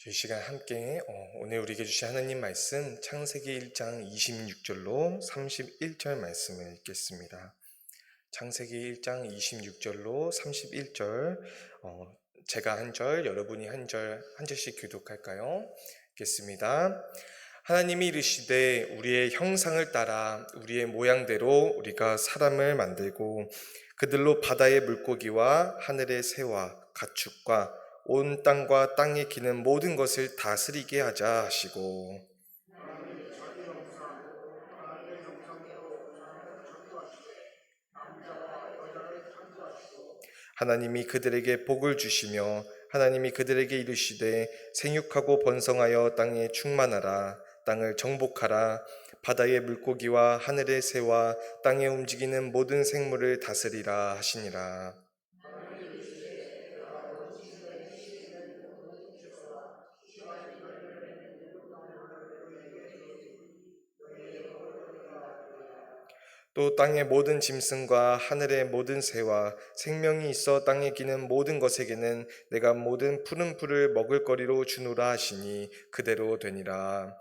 이 시간 함께 오늘 우리에게 주신 하나님 말씀 창세기 1장 26절로 31절 말씀을 읽겠습니다. 창세기 1장 26절로 31절, 제가 한 절, 여러분이 한 절씩 교독할까요? 읽겠습니다. 하나님이 이르시되 우리의 형상을 따라 우리의 모양대로 우리가 사람을 만들고 그들로 바다의 물고기와 하늘의 새와 가축과 온 땅과 땅에 기는 모든 것을 다스리게 하자 하시고, 하나님이 그들에게 복을 주시며 하나님이 그들에게 이르시되 생육하고 번성하여 땅에 충만하라. 땅을 정복하라. 바다의 물고기와 하늘의 새와 땅에 움직이는 모든 생물을 다스리라 하시니라. 또 땅의 모든 짐승과 하늘의 모든 새와 생명이 있어 땅에 기는 모든 것에게는 내가 모든 푸른 풀을 먹을거리로 주노라 하시니 그대로 되니라.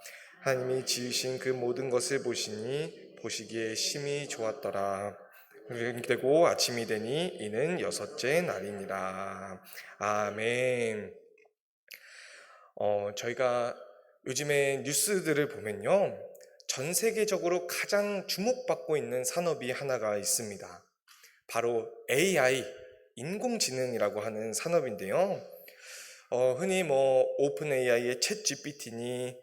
하나님이 지으신 그 모든 것을 보시니 보시기에 심히 좋았더라. 되고 아침이 되니 이는 여섯째 날이니라. 아멘. 저희가 요즘에 뉴스들을 보면요, 전 세계적으로 가장 주목받고 있는 산업이 하나가 있습니다. 바로 AI, 인공지능이라고 하는 산업인데요. 흔히 오픈 AI의 챗 GPT니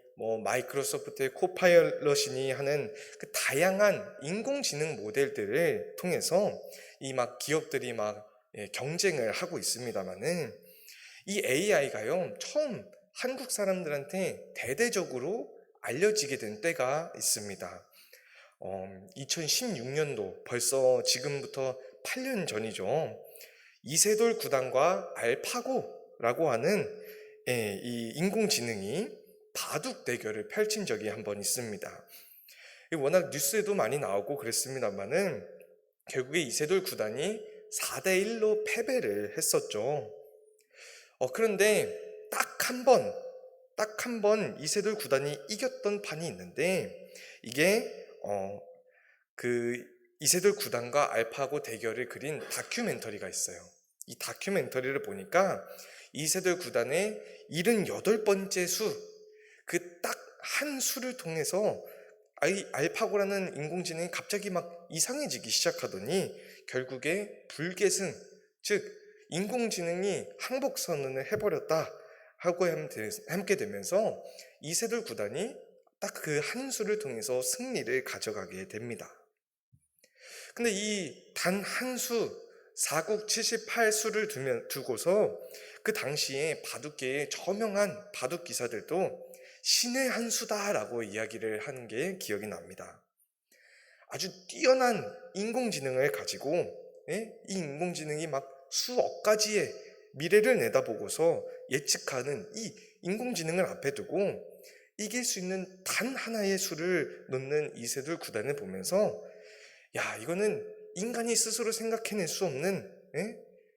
마이크로소프트의 코파일럿이니 하는 그 다양한 인공지능 모델들을 통해서 이 기업들이 경쟁을 하고 있습니다만은, 이 AI가요, 처음 한국 사람들한테 대대적으로 알려지게 된 때가 있습니다. 2016년도, 벌써 지금부터 8년 전이죠. 이세돌 구단과 알파고라고 하는 이 인공지능이 바둑 대결을 펼친 적이 한 번 있습니다. 워낙 뉴스에도 많이 나오고 그랬습니다만은 결국에 이세돌 구단이 4대1로 패배를 했었죠. 그런데 딱 한 번 이세돌 구단이 이겼던 판이 있는데, 이게 그 이세돌 구단과 알파고 대결을 그린 다큐멘터리가 있어요. 이 다큐멘터리를 보니까 이세돌 구단의 78번째 수, 그 딱 한 수를 통해서 알파고라는 인공지능이 갑자기 이상해지기 시작하더니 결국에 불계승, 즉 인공지능이 항복 선언을 해버렸다 하고 함께 되면서 이세돌 구단이 딱 그 한 수를 통해서 승리를 가져가게 됩니다. 근데 이 단 한 수, 사국 78수를 두고서 그 당시에 바둑계의 저명한 바둑 기사들도 신의 한 수다라고 이야기를 하는 게 기억이 납니다. 아주 뛰어난 인공지능을 가지고, 이 인공지능이 수억 가지의 미래를 내다보고서 예측하는 이 인공지능을 앞에 두고 이길 수 있는 단 하나의 수를 놓는 이세돌 구단을 보면서, 야, 이거는 인간이 스스로 생각해낼 수 없는,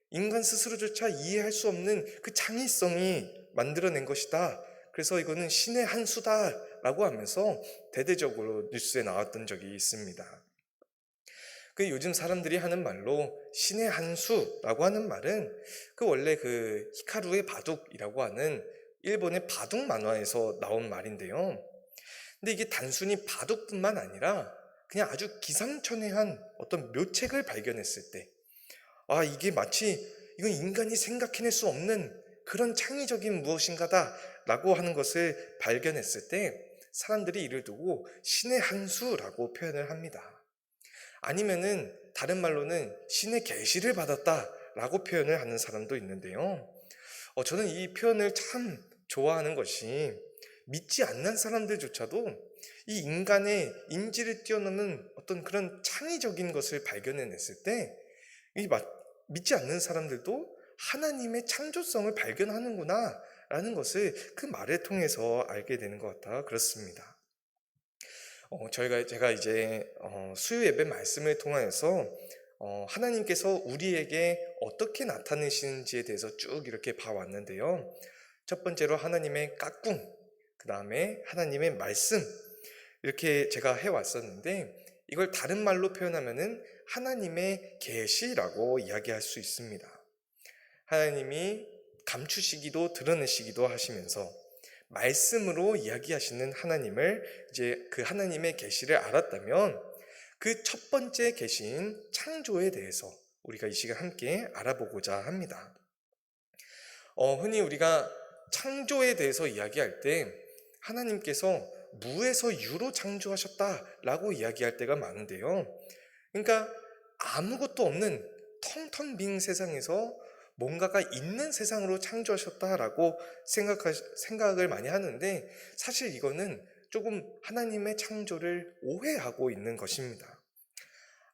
인간 스스로조차 이해할 수 없는 그 창의성이 만들어낸 것이다. 그래서 이거는 신의 한 수다라고 하면서 대대적으로 뉴스에 나왔던 적이 있습니다. 그 요즘 사람들이 하는 말로 신의 한 수라고 하는 말은 원래 그 히카루의 바둑이라고 하는 일본의 바둑 만화에서 나온 말인데요. 근데 이게 단순히 바둑뿐만 아니라 그냥 아주 기상천외한 어떤 묘책을 발견했을 때, 이게 마치 이건 인간이 생각해낼 수 없는 그런 창의적인 무엇인가다라고 하는 것을 발견했을 때 사람들이 이를 두고 신의 한 수라고 표현을 합니다. 아니면은 다른 말로는 신의 계시를 받았다라고 표현을 하는 사람도 있는데요. 저는 이 표현을 참 좋아하는 것이, 믿지 않는 사람들조차도 이 인간의 인지를 뛰어넘는 어떤 그런 창의적인 것을 발견해냈을 때 믿지 않는 사람들도 하나님의 창조성을 발견하는구나 라는 것을 그 말을 통해서 알게 되는 것 같아 그렇습니다. 제가 이제 수요 예배 말씀을 통하여서 하나님께서 우리에게 어떻게 나타내시는지에 대해서 쭉 이렇게 봐왔는데요. 첫 번째로 하나님의 까꿍, 그 다음에 하나님의 말씀, 이렇게 제가 해왔었는데 이걸 다른 말로 표현하면은 하나님의 계시라고 이야기할 수 있습니다. 하나님이 감추시기도 드러내시기도 하시면서 말씀으로 이야기하시는 하나님을, 이제 그 하나님의 계시를 알았다면 그 첫 번째 계시인 창조에 대해서 우리가 이 시간 함께 알아보고자 합니다. 흔히 우리가 창조에 대해서 이야기할 때 하나님께서 무에서 유로 창조하셨다라고 이야기할 때가 많은데요. 그러니까 아무것도 없는 텅텅 빈 세상에서 뭔가가 있는 세상으로 창조하셨다라고 생각을 많이 하는데, 사실 이거는 조금 하나님의 창조를 오해하고 있는 것입니다.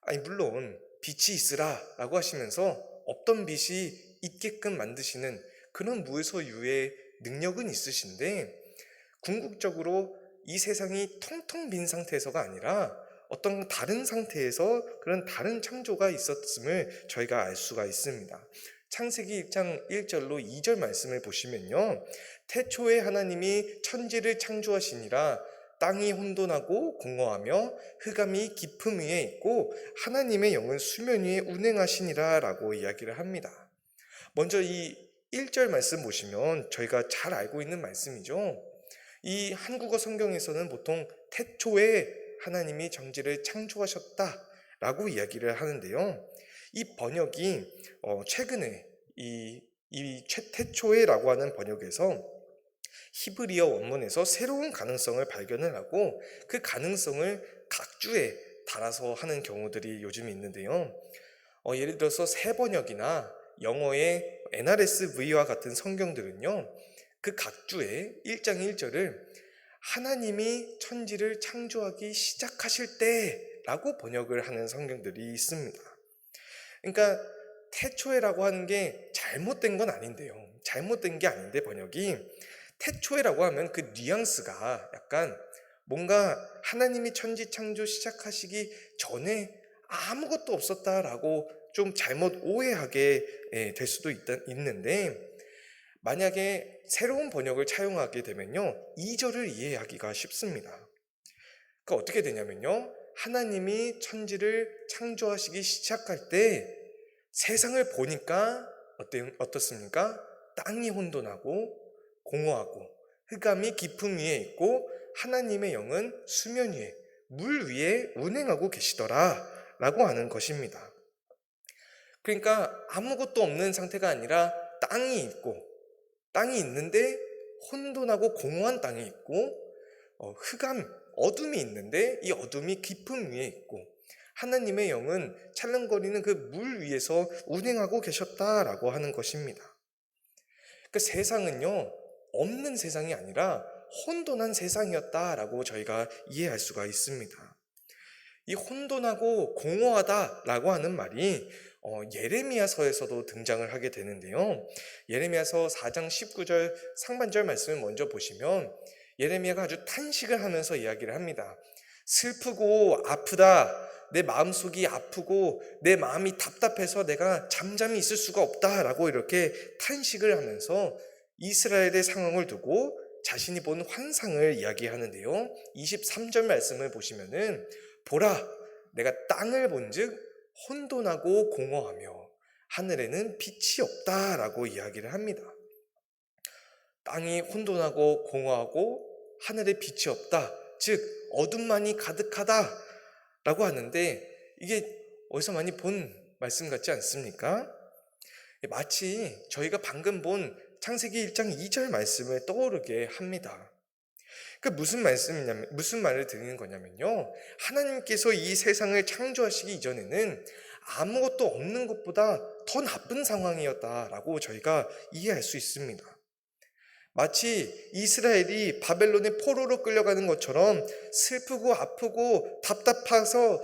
아니, 물론 빛이 있으라라고 하시면서 없던 빛이 있게끔 만드시는 그런 무에서 유의 능력은 있으신데, 궁극적으로 이 세상이 텅텅 빈 상태에서가 아니라 어떤 다른 상태에서 그런 다른 창조가 있었음을 저희가 알 수가 있습니다. 창세기 1장 1절로 2절 말씀을 보시면요, 태초에 하나님이 천지를 창조하시니라. 땅이 혼돈하고 공허하며 흑암이 깊음 위에 있고 하나님의 영은 수면 위에 운행하시니라 라고 이야기를 합니다. 먼저 이 1절 말씀 보시면 저희가 잘 알고 있는 말씀이죠. 이 한국어 성경에서는 보통 태초에 하나님이 천지를 창조하셨다라고 이야기를 하는데요. 이 번역이 최근에 이 태초에라고 하는 번역에서 히브리어 원문에서 새로운 가능성을 발견을 하고 그 가능성을 각주에 달아서 하는 경우들이 요즘 있는데요. 예를 들어서 새 번역이나 영어의 NRSV와 같은 성경들은요, 그 각주에 1장 1절을 하나님이 천지를 창조하기 시작하실 때라고 번역을 하는 성경들이 있습니다. 그러니까 태초에라고 하는 게 잘못된 건 아닌데요. 잘못된 게 아닌데 번역이 태초에라고 하면 그 뉘앙스가 약간 뭔가 하나님이 천지 창조 시작하시기 전에 아무것도 없었다라고 좀 잘못 오해하게 될 수도 있는데, 만약에 새로운 번역을 차용하게 되면요, 2절을 이해하기가 쉽습니다. 그러니까 어떻게 되냐면요, 하나님이 천지를 창조하시기 시작할 때 세상을 보니까 어떻습니까? 땅이 혼돈하고 공허하고 흑암이 깊음 위에 있고 하나님의 영은 수면 위에, 물 위에 운행하고 계시더라 라고 하는 것입니다. 그러니까 아무것도 없는 상태가 아니라 땅이 있는데 혼돈하고 공허한 땅이 있고, 어둠이 있는데 이 어둠이 깊음 위에 있고 하나님의 영은 찰랑거리는 그 물 위에서 운행하고 계셨다라고 하는 것입니다. 그 세상은요, 없는 세상이 아니라 혼돈한 세상이었다라고 저희가 이해할 수가 있습니다. 이 혼돈하고 공허하다라고 하는 말이 예레미야서에서도 등장을 하게 되는데요. 예레미야서 4장 19절 상반절 말씀을 먼저 보시면 예레미야가 아주 탄식을 하면서 이야기를 합니다. 슬프고 아프다. 내 마음속이 아프고 내 마음이 답답해서 내가 잠잠히 있을 수가 없다라고 이렇게 탄식을 하면서 이스라엘의 상황을 두고 자신이 본 환상을 이야기하는데요. 23절 말씀을 보시면은 보라, 내가 땅을 본즉 혼돈하고 공허하며 하늘에는 빛이 없다라고 이야기를 합니다. 땅이 혼돈하고 공허하고 하늘에 빛이 없다, 즉 어둠만이 가득하다라고 하는데, 이게 어디서 많이 본 말씀 같지 않습니까? 마치 저희가 방금 본 창세기 1장 2절 말씀을 떠오르게 합니다. 그 무슨 말을 드리는 거냐면요, 하나님께서 이 세상을 창조하시기 이전에는 아무것도 없는 것보다 더 나쁜 상황이었다라고 저희가 이해할 수 있습니다. 마치 이스라엘이 바벨론의 포로로 끌려가는 것처럼 슬프고 아프고 답답해서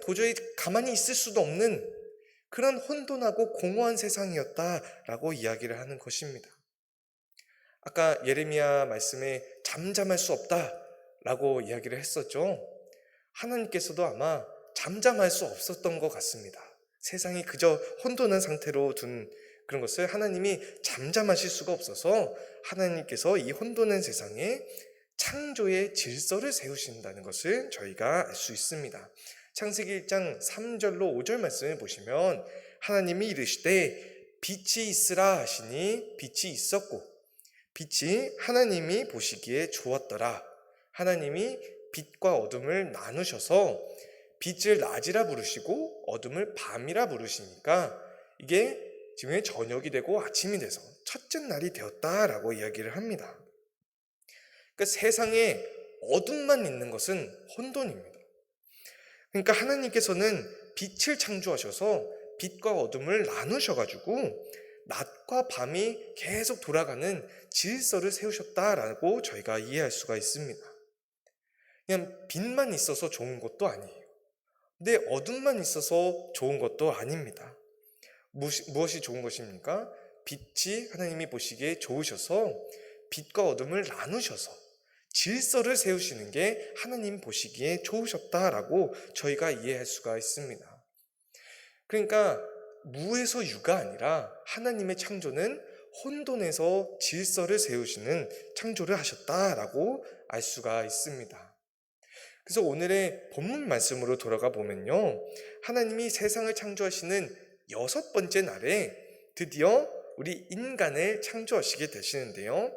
도저히 가만히 있을 수도 없는 그런 혼돈하고 공허한 세상이었다라고 이야기를 하는 것입니다. 아까 예레미야 말씀에 잠잠할 수 없다라고 이야기를 했었죠. 하나님께서도 아마 잠잠할 수 없었던 것 같습니다. 세상이 그저 혼돈한 상태로 둔 그런 것을 하나님이 잠잠하실 수가 없어서 하나님께서 이 혼돈한 세상에 창조의 질서를 세우신다는 것을 저희가 알 수 있습니다. 창세기 1장 3절로 5절 말씀을 보시면 하나님이 이르시되 빛이 있으라 하시니 빛이 있었고 빛이 하나님이 보시기에 좋았더라. 하나님이 빛과 어둠을 나누셔서 빛을 낮이라 부르시고 어둠을 밤이라 부르시니까 이게 지금 저녁이 되고 아침이 돼서 첫째 날이 되었다라고 이야기를 합니다. 그러니까 세상에 어둠만 있는 것은 혼돈입니다. 그러니까 하나님께서는 빛을 창조하셔서 빛과 어둠을 나누셔가지고 낮과 밤이 계속 돌아가는 질서를 세우셨다라고 저희가 이해할 수가 있습니다. 그냥 빛만 있어서 좋은 것도 아니에요. 근데 어둠만 있어서 좋은 것도 아닙니다. 무엇이 좋은 것입니까? 빛이 하나님이 보시기에 좋으셔서 빛과 어둠을 나누셔서 질서를 세우시는 게 하나님 보시기에 좋으셨다라고 저희가 이해할 수가 있습니다. 그러니까 무에서 유가 아니라 하나님의 창조는 혼돈에서 질서를 세우시는 창조를 하셨다라고 알 수가 있습니다. 그래서 오늘의 본문 말씀으로 돌아가 보면요, 하나님이 세상을 창조하시는 6번째 날에 드디어 우리 인간을 창조하시게 되시는데요,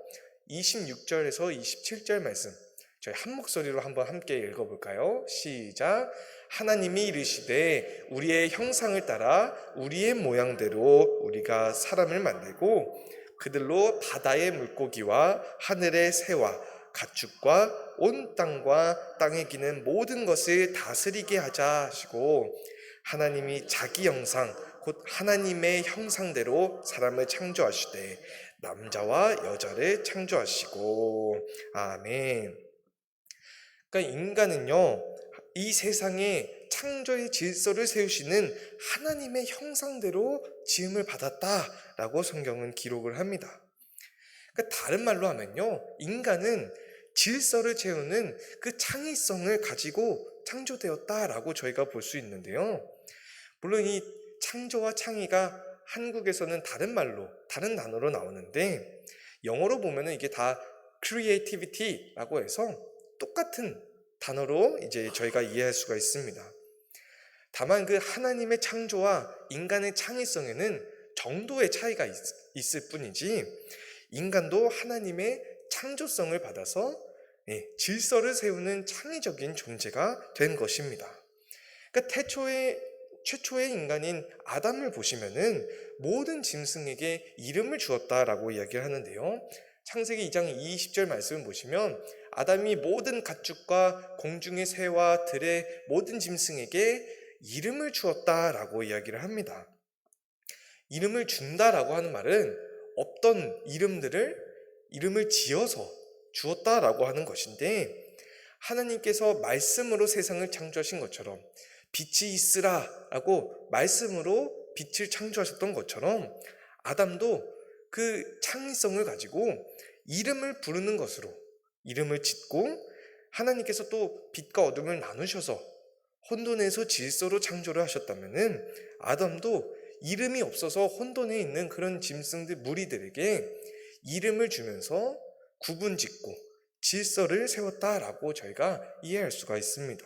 26절에서 27절 말씀 저희 한 목소리로 한번 함께 읽어볼까요? 시작. 하나님이 이르시되 우리의 형상을 따라 우리의 모양대로 우리가 사람을 만들고 그들로 바다의 물고기와 하늘의 새와 가축과 온 땅과 땅에 기는 모든 것을 다스리게 하자 하시고, 하나님이 자기 형상 곧 하나님의 형상대로 사람을 창조하시되 남자와 여자를 창조하시고. 아멘. 그러니까 인간은요, 이 세상에 창조의 질서를 세우시는 하나님의 형상대로 지음을 받았다라고 성경은 기록을 합니다. 그러니까 다른 말로 하면요, 인간은 질서를 채우는 그 창의성을 가지고 창조되었다라고 저희가 볼 수 있는데요, 물론 이 창조와 창의가 한국에서는 다른 말로, 다른 단어로 나오는데 영어로 보면은 이게 다 creativity라고 해서 똑같은 단어로 이제 저희가 이해할 수가 있습니다. 다만 그 하나님의 창조와 인간의 창의성에는 정도의 차이가 있을 뿐이지 인간도 하나님의 창조성을 받아서 질서를 세우는 창의적인 존재가 된 것입니다. 그러니까 최초의 인간인 아담을 보시면은 모든 짐승에게 이름을 주었다라고 이야기를 하는데요, 창세기 2장 20절 말씀을 보시면 아담이 모든 가축과 공중의 새와 들의 모든 짐승에게 이름을 주었다라고 이야기를 합니다. 이름을 준다라고 하는 말은 없던 이름을 지어서 주었다라고 하는 것인데, 하나님께서 말씀으로 세상을 창조하신 것처럼 빛이 있으라 라고 말씀으로 빛을 창조하셨던 것처럼 아담도 그 창의성을 가지고 이름을 부르는 것으로 이름을 짓고, 하나님께서 또 빛과 어둠을 나누셔서 혼돈에서 질서로 창조를 하셨다면은 아담도 이름이 없어서 혼돈에 있는 그런 짐승들 무리들에게 이름을 주면서 구분 짓고 질서를 세웠다라고 저희가 이해할 수가 있습니다.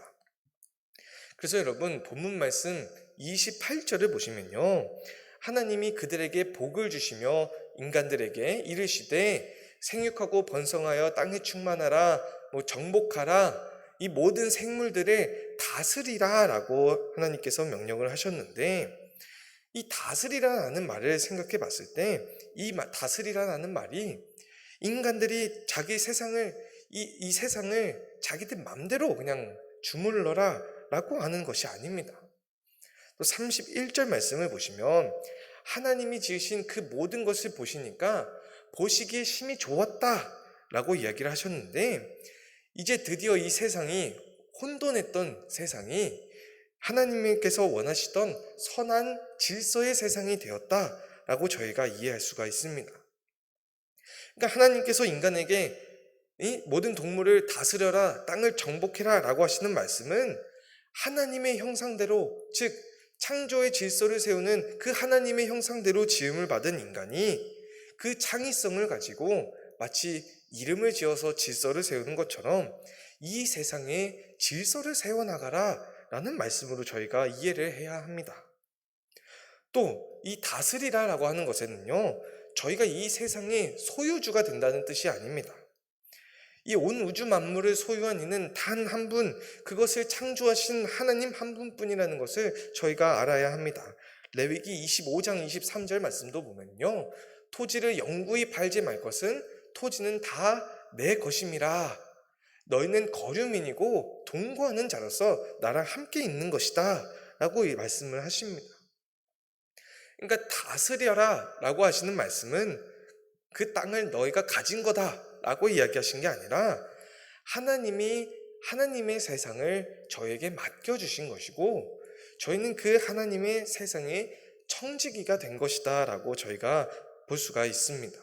그래서 여러분, 본문 말씀 28절을 보시면요, 하나님이 그들에게 복을 주시며 인간들에게 이르시되 생육하고 번성하여 땅에 충만하라, 정복하라, 이 모든 생물들을 다스리라 라고 하나님께서 명령을 하셨는데, 이 다스리라는 말을 생각해 봤을 때 이 다스리라는 말이 인간들이 자기 세상을 이 세상을 자기들 맘대로 그냥 주물러라 라고 하는 것이 아닙니다. 또 31절 말씀을 보시면 하나님이 지으신 그 모든 것을 보시니까 보시기에 심히 좋았다 라고 이야기를 하셨는데, 이제 드디어 이 세상이, 혼돈했던 세상이 하나님께서 원하시던 선한 질서의 세상이 되었다라고 저희가 이해할 수가 있습니다. 그러니까 하나님께서 인간에게 이 모든 동물을 다스려라, 땅을 정복해라 라고 하시는 말씀은 하나님의 형상대로, 즉 창조의 질서를 세우는 그 하나님의 형상대로 지음을 받은 인간이 그 창의성을 가지고 마치 이름을 지어서 질서를 세우는 것처럼 이 세상에 질서를 세워나가라 라는 말씀으로 저희가 이해를 해야 합니다. 또 이 다스리라 라고 하는 것에는요, 저희가 이 세상의 소유주가 된다는 뜻이 아닙니다. 이 온 우주 만물을 소유한 이는 단 한 분, 그것을 창조하신 하나님 한 분뿐이라는 것을 저희가 알아야 합니다. 레위기 25장 23절 말씀도 보면요, 토지를 영구히 팔지 말 것은 토지는 다 내 것임이라. 너희는 거류민이고 동거하는 자로서 나랑 함께 있는 것이다 라고 말씀을 하십니다. 그러니까 다스려라 라고 하시는 말씀은 그 땅을 너희가 가진 거다 라고 이야기하신 게 아니라 하나님의 세상을 저에게 맡겨주신 것이고 저희는 그 하나님의 세상의 청지기가 된 것이다 라고 저희가 볼 수가 있습니다.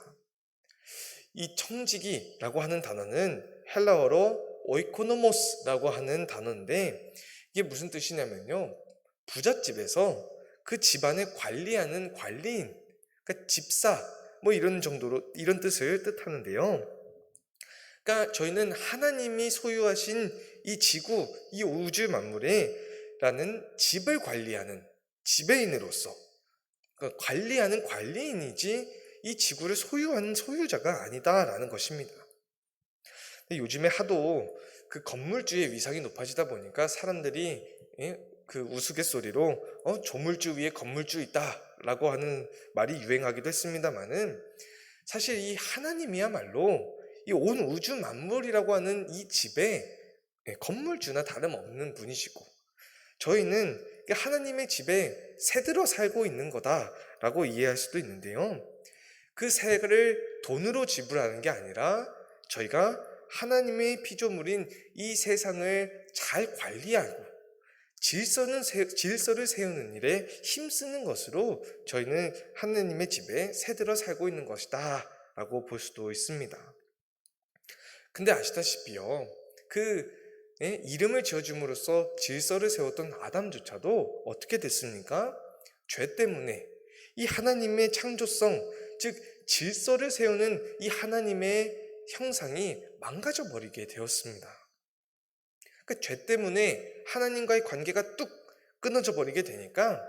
이 청지기라고 하는 단어는 헬라어로 오이코노모스라고 하는 단어인데 이게 무슨 뜻이냐면요, 부잣집에서 그 집안을 관리하는 관리인, 그러니까 집사 뭐 이런 정도로 이런 뜻을 뜻하는데요. 그러니까 저희는 하나님이 소유하신 이 지구, 이 우주 만물에 라는 집을 관리하는 지배인으로서, 그러니까 관리하는 관리인이지 이 지구를 소유하는 소유자가 아니다라는 것입니다. 근데 요즘에 하도 그 건물주의 위상이 높아지다 보니까 사람들이 그 우스갯소리로 조물주 위에 건물주 있다라고 하는 말이 유행하기도 했습니다만은 사실 이 하나님이야말로 이 온 우주 만물이라고 하는 이 집에 건물주나 다름없는 분이시고 저희는 하나님의 집에 새들어 살고 있는 거다라고 이해할 수도 있는데요. 그 새를 돈으로 지불하는 게 아니라 저희가 하나님의 피조물인 이 세상을 잘 관리하고 질서를 세우는 일에 힘쓰는 것으로 저희는 하나님의 집에 새들어 살고 있는 것이다 라고 볼 수도 있습니다. 근데 아시다시피요, 이름을 지어줌으로써 질서를 세웠던 아담조차도 어떻게 됐습니까? 죄 때문에 이 하나님의 창조성, 즉 질서를 세우는 이 하나님의 형상이 망가져 버리게 되었습니다. 그러니까 죄 때문에 하나님과의 관계가 뚝 끊어져 버리게 되니까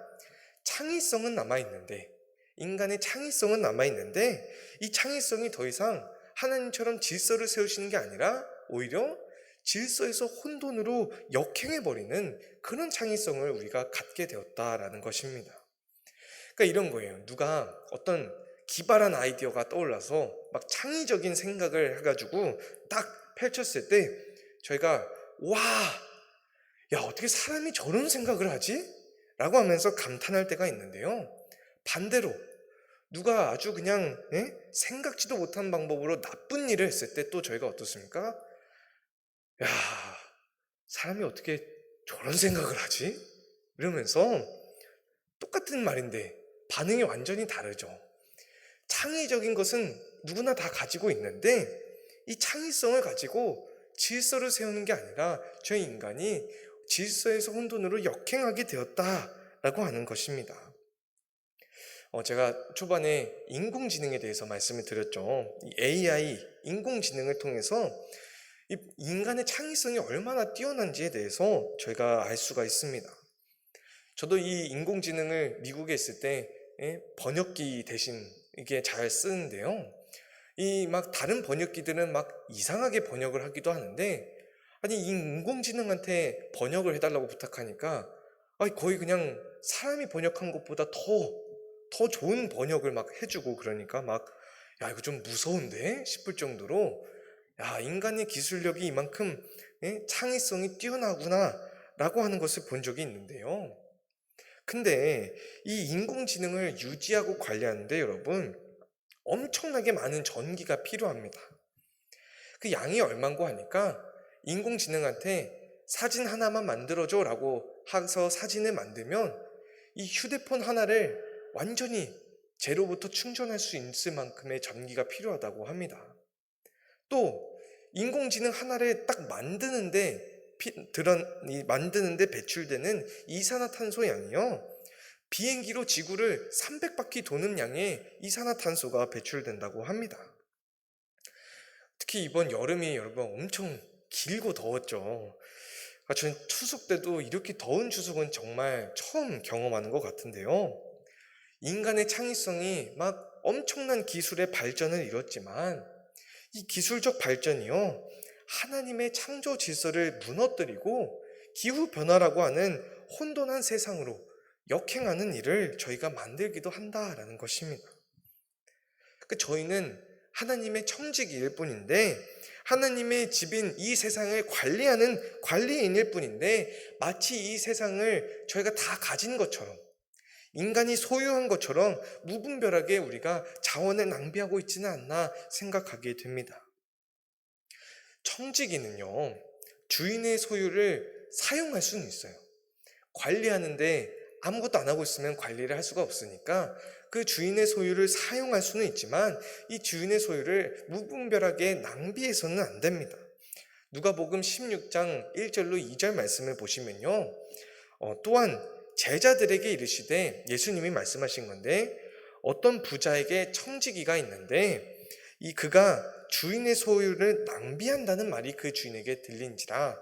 창의성은 남아있는데, 인간의 창의성은 남아있는데 이 창의성이 더 이상 하나님처럼 질서를 세우시는 게 아니라 오히려 질서에서 혼돈으로 역행해버리는 그런 창의성을 우리가 갖게 되었다라는 것입니다. 그러니까 이런 거예요. 누가 어떤 기발한 아이디어가 떠올라서 막 창의적인 생각을 해가지고 딱 펼쳤을 때 저희가 와, 야, 어떻게 사람이 저런 생각을 하지? 라고 하면서 감탄할 때가 있는데요. 반대로 누가 아주 그냥 생각지도 못한 방법으로 나쁜 일을 했을 때 또 저희가 어떻습니까? 야, 사람이 어떻게 저런 생각을 하지? 이러면서 똑같은 말인데 반응이 완전히 다르죠. 창의적인 것은 누구나 다 가지고 있는데 이 창의성을 가지고 질서를 세우는 게 아니라 저희 인간이 질서에서 혼돈으로 역행하게 되었다라고 하는 것입니다. 제가 초반에 인공지능에 대해서 말씀을 드렸죠. 이 AI, 인공지능을 통해서 이 인간의 창의성이 얼마나 뛰어난지에 대해서 저희가 알 수가 있습니다. 저도 이 인공지능을 미국에 있을 때 번역기 대신 이게 잘 쓰는데요. 이 막 다른 번역기들은 막 이상하게 번역을 하기도 하는데 아니 이 인공지능한테 번역을 해달라고 부탁하니까 거의 그냥 사람이 번역한 것보다 더 좋은 번역을 막 해주고 그러니까 막 야 이거 좀 무서운데 싶을 정도로 야 인간의 기술력이 이만큼 창의성이 뛰어나구나 라고 하는 것을 본 적이 있는데요. 근데 이 인공지능을 유지하고 관리하는데 여러분 엄청나게 많은 전기가 필요합니다. 그 양이 얼만고 하니까 인공지능한테 사진 하나만 만들어줘 라고 해서 사진을 만들면 이 휴대폰 하나를 완전히 제로부터 충전할 수 있을 만큼의 전기가 필요하다고 합니다. 또 인공지능 하나를 딱 만드는데 배출되는 이산화탄소 양이요 비행기로 지구를 300바퀴 도는 양의 이산화탄소가 배출된다고 합니다. 특히 이번 여름이 여러분 엄청 길고 더웠죠. 저는 추석 때도 이렇게 더운 추석은 정말 처음 경험하는 것 같은데요. 인간의 창의성이 막 엄청난 기술의 발전을 이뤘지만 이 기술적 발전이요, 하나님의 창조 질서를 무너뜨리고 기후변화라고 하는 혼돈한 세상으로 역행하는 일을 저희가 만들기도 한다라는 것입니다. 저희는 하나님의 청지기일 뿐인데, 하나님의 집인 이 세상을 관리하는 관리인일 뿐인데, 마치 이 세상을 저희가 다 가진 것처럼, 인간이 소유한 것처럼 무분별하게 우리가 자원을 낭비하고 있지는 않나 생각하게 됩니다. 청지기는요, 주인의 소유를 사용할 수는 있어요. 관리하는데 아무것도 안 하고 있으면 관리를 할 수가 없으니까 그 주인의 소유를 사용할 수는 있지만 이 주인의 소유를 무분별하게 낭비해서는 안 됩니다. 누가복음 16장 1절로 2절 말씀을 보시면요, 또한 제자들에게 이르시되, 예수님이 말씀하신 건데, 어떤 부자에게 청지기가 있는데 그가 주인의 소유를 낭비한다는 말이 그 주인에게 들린지라.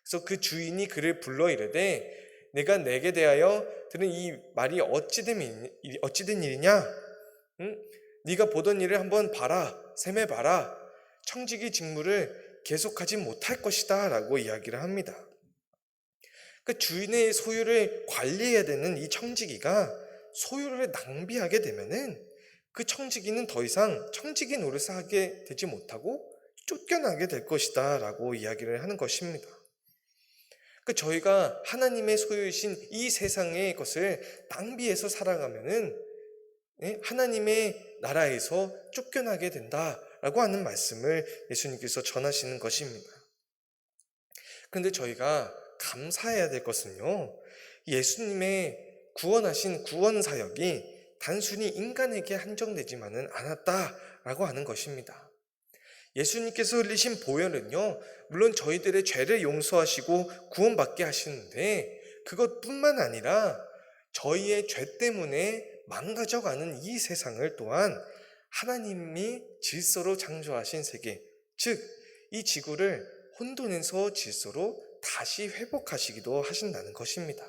그래서 그 주인이 그를 불러 이르되, 내가 내게 대하여 들은 이 말이 어찌된 일이냐? 네가 보던 일을 한번 봐라, 셈해봐라. 청지기 직무를 계속하지 못할 것이다 라고 이야기를 합니다. 주인의 소유를 관리해야 되는 이 청지기가 소유를 낭비하게 되면은 그 청지기는 더 이상 청지기 노릇을 하게 되지 못하고 쫓겨나게 될 것이다 라고 이야기를 하는 것입니다. 저희가 하나님의 소유이신 이 세상의 것을 낭비해서 살아가면은 하나님의 나라에서 쫓겨나게 된다라고 하는 말씀을 예수님께서 전하시는 것입니다. 그런데 저희가 감사해야 될 것은요, 예수님의 구원하신 구원 사역이 단순히 인간에게 한정되지만은 않았다라고 하는 것입니다. 예수님께서 흘리신 보혈은요, 물론 저희들의 죄를 용서하시고 구원받게 하시는데 그것뿐만 아니라 저희의 죄 때문에 망가져가는 이 세상을 또한 하나님이 질서로 창조하신 세계, 즉 이 지구를 혼돈에서 질서로 다시 회복하시기도 하신다는 것입니다.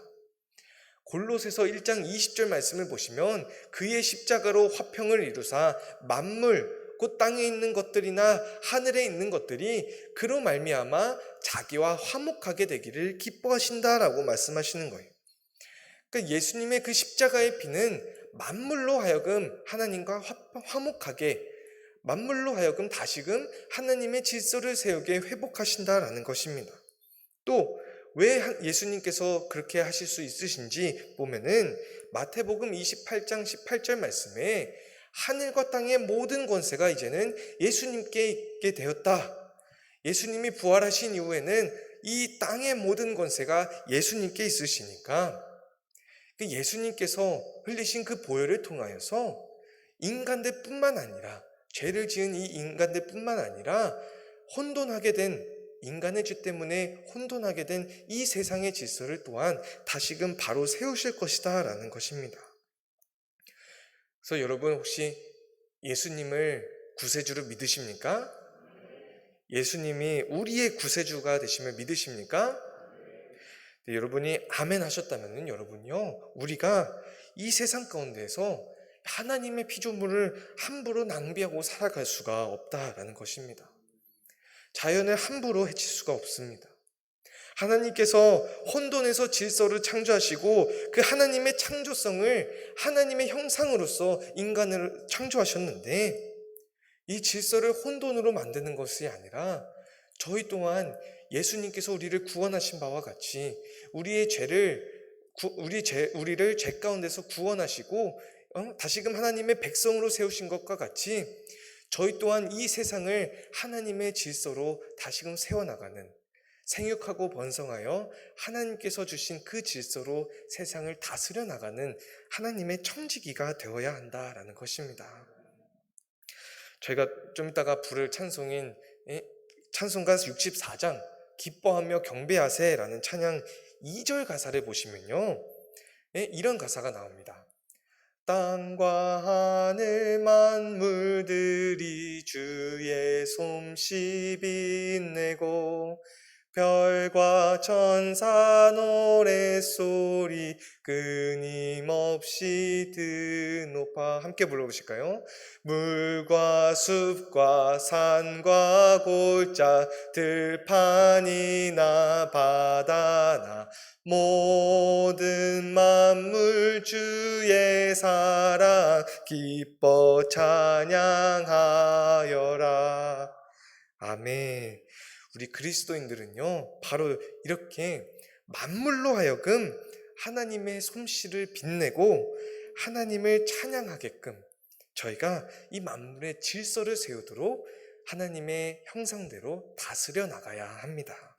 골로새서 1장 20절 말씀을 보시면, 그의 십자가로 화평을 이루사 만물 곧 땅에 있는 것들이나 하늘에 있는 것들이 그로 말미암아 자기와 화목하게 되기를 기뻐하신다라고 말씀하시는 거예요. 예수님의 그 십자가의 피는 만물로 하여금 하나님과 화목하게, 만물로 하여금 다시금 하나님의 질서를 세우게 회복하신다라는 것입니다. 또 왜 예수님께서 그렇게 하실 수 있으신지 보면은 마태복음 28장 18절 말씀에 하늘과 땅의 모든 권세가 이제는 예수님께 있게 되었다. 예수님이 부활하신 이후에는 이 땅의 모든 권세가 예수님께 있으시니까 예수님께서 흘리신 그 보혈을 통하여서 인간들 뿐만 아니라, 죄를 지은 이 인간들 뿐만 아니라 혼돈하게 된, 인간의 죄 때문에 혼돈하게 된 이 세상의 질서를 또한 다시금 바로 세우실 것이다 라는 것입니다. 그래서 여러분, 혹시 예수님을 구세주로 믿으십니까? 예수님이 우리의 구세주가 되심을 믿으십니까? 네, 여러분이 아멘 하셨다면 여러분요, 우리가 이 세상 가운데에서 하나님의 피조물을 함부로 낭비하고 살아갈 수가 없다라는 것입니다. 자연을 함부로 해칠 수가 없습니다. 하나님께서 혼돈에서 질서를 창조하시고 그 하나님의 창조성을 하나님의 형상으로서 인간을 창조하셨는데, 이 질서를 혼돈으로 만드는 것이 아니라 저희 또한 예수님께서 우리를 구원하신 바와 같이 우리를 죄 가운데서 구원하시고 다시금 하나님의 백성으로 세우신 것과 같이 저희 또한 이 세상을 하나님의 질서로 다시금 세워나가는, 생육하고 번성하여 하나님께서 주신 그 질서로 세상을 다스려 나가는 하나님의 청지기가 되어야 한다라는 것입니다. 저희가 좀 이따가 부를 찬송인 찬송가 64장 기뻐하며 경배하세라는 찬양 2절 가사를 보시면요, 이런 가사가 나옵니다. 땅과 하늘 만물들이 주의 솜씨 빛내고 별과 천사 노랫소리 끊임없이 드높아. 함께 불러보실까요? 물과 숲과 산과 골짜 들판이나 바다나 모든 만물 주의 사랑 기뻐 찬양하여라. 아멘. 우리 그리스도인들은요, 바로 이렇게 만물로 하여금 하나님의 솜씨를 빛내고 하나님을 찬양하게끔 저희가 이 만물의 질서를 세우도록 하나님의 형상대로 다스려 나가야 합니다.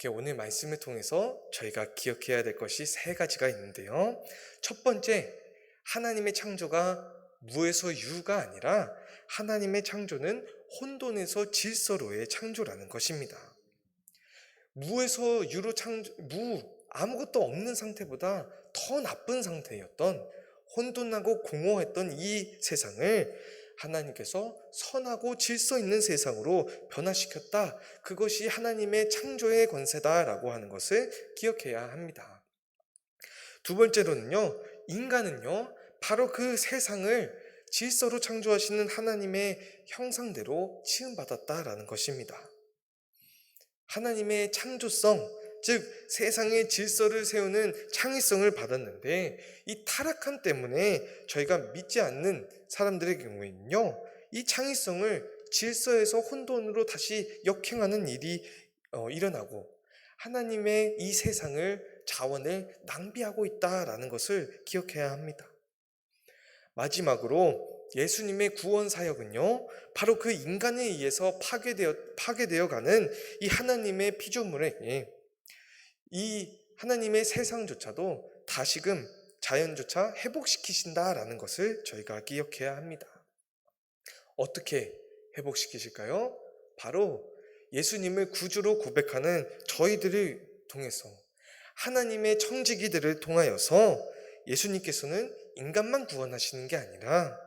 오늘 말씀을 통해서 저희가 기억해야 될 것이 세 가지가 있는데요. 첫 번째, 하나님의 창조가 무에서 유가 아니라 하나님의 창조는 혼돈에서 질서로의 창조라는 것입니다. 무에서 유로 아무것도 없는 상태보다 더 나쁜 상태였던 혼돈하고 공허했던 이 세상을 하나님께서 선하고 질서 있는 세상으로 변화시켰다. 그것이 하나님의 창조의 권세다라고 하는 것을 기억해야 합니다. 두 번째로는요, 인간은요, 바로 그 세상을 질서로 창조하시는 하나님의 형상대로 치음받았다라는 것입니다. 하나님의 창조성, 즉 세상의 질서를 세우는 창의성을 받았는데 이 타락함 때문에 저희가 믿지 않는 사람들의 경우에는요, 이 창의성을 질서에서 혼돈으로 다시 역행하는 일이 일어나고 하나님의 이 세상을 자원을 낭비하고 있다라는 것을 기억해야 합니다. 마지막으로 예수님의 구원 사역은요, 바로 그 인간에 의해서 파괴되어 가는 이 하나님의 피조물에 이 하나님의 세상조차도 다시금 자연조차 회복시키신다라는 것을 저희가 기억해야 합니다. 어떻게 회복시키실까요? 바로 예수님을 구주로 고백하는 저희들을 통해서, 하나님의 청지기들을 통하여서 예수님께서는 인간만 구원하시는 게 아니라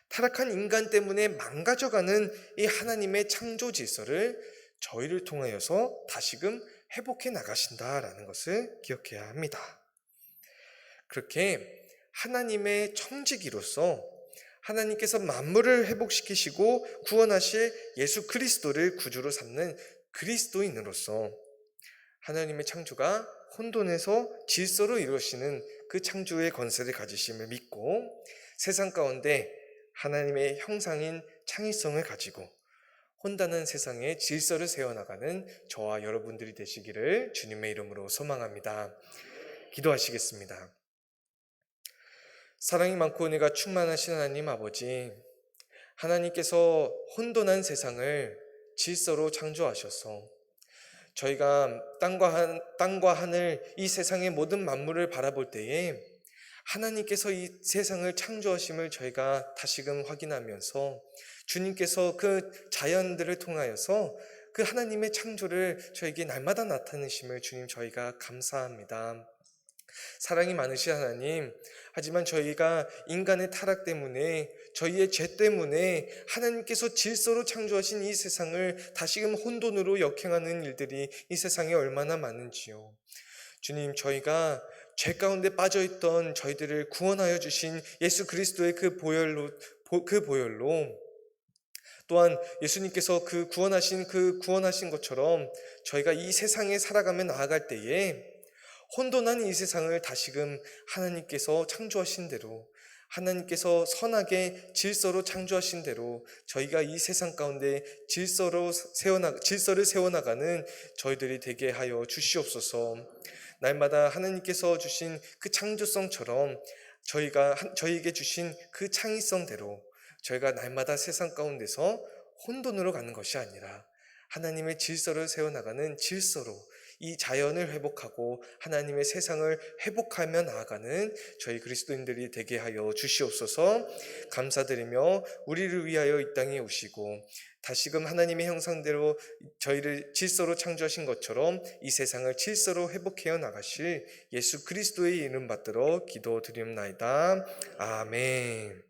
타락한 인간 때문에 망가져가는 이 하나님의 창조 질서를 저희를 통하여서 다시금 회복해 나가신다라는 것을 기억해야 합니다. 그렇게 하나님의 청지기로서 하나님께서 만물을 회복시키시고 구원하실 예수 그리스도를 구주로 삼는 그리스도인으로서 하나님의 창조가 혼돈에서 질서로 이루어지는 그 창조의 권세를 가지심을 믿고 세상 가운데 하나님의 형상인 창의성을 가지고 혼돈한 세상의 질서를 세워나가는 저와 여러분들이 되시기를 주님의 이름으로 소망합니다. 기도하시겠습니다. 사랑이 많고 은혜가 충만하신 하나님 아버지, 하나님께서 혼돈한 세상을 질서로 창조하셔서 저희가 땅과 하늘, 이 세상의 모든 만물을 바라볼 때에 하나님께서 이 세상을 창조하심을 저희가 다시금 확인하면서 주님께서 그 자연들을 통하여서 그 하나님의 창조를 저에게 날마다 나타내심을 주님 저희가 감사합니다. 사랑이 많으신 하나님, 하지만 저희가 인간의 타락 때문에, 저희의 죄 때문에 하나님께서 질서로 창조하신 이 세상을 다시금 혼돈으로 역행하는 일들이 이 세상에 얼마나 많은지요. 주님, 저희가 죄 가운데 빠져있던 저희들을 구원하여 주신 예수 그리스도의 그 보혈로 또한 예수님께서 구원하신 것처럼 저희가 이 세상에 살아가며 나아갈 때에 혼돈한 이 세상을 다시금 하나님께서 창조하신 대로, 하나님께서 선하게 질서로 창조하신 대로 저희가 이 세상 가운데 질서를 세워나가는 저희들이 되게 하여 주시옵소서. 날마다 하나님께서 주신 그 창조성처럼 저희에게 주신 그 창의성대로 저희가 날마다 세상 가운데서 혼돈으로 가는 것이 아니라 하나님의 질서를 세워나가는 질서로 이 자연을 회복하고 하나님의 세상을 회복하며 나아가는 저희 그리스도인들이 되게 하여 주시옵소서. 감사드리며 우리를 위하여 이 땅에 오시고 다시금 하나님의 형상대로 저희를 질서로 창조하신 것처럼 이 세상을 질서로 회복해 나가실 예수 그리스도의 이름 받들어 기도드리옵나이다. 아멘.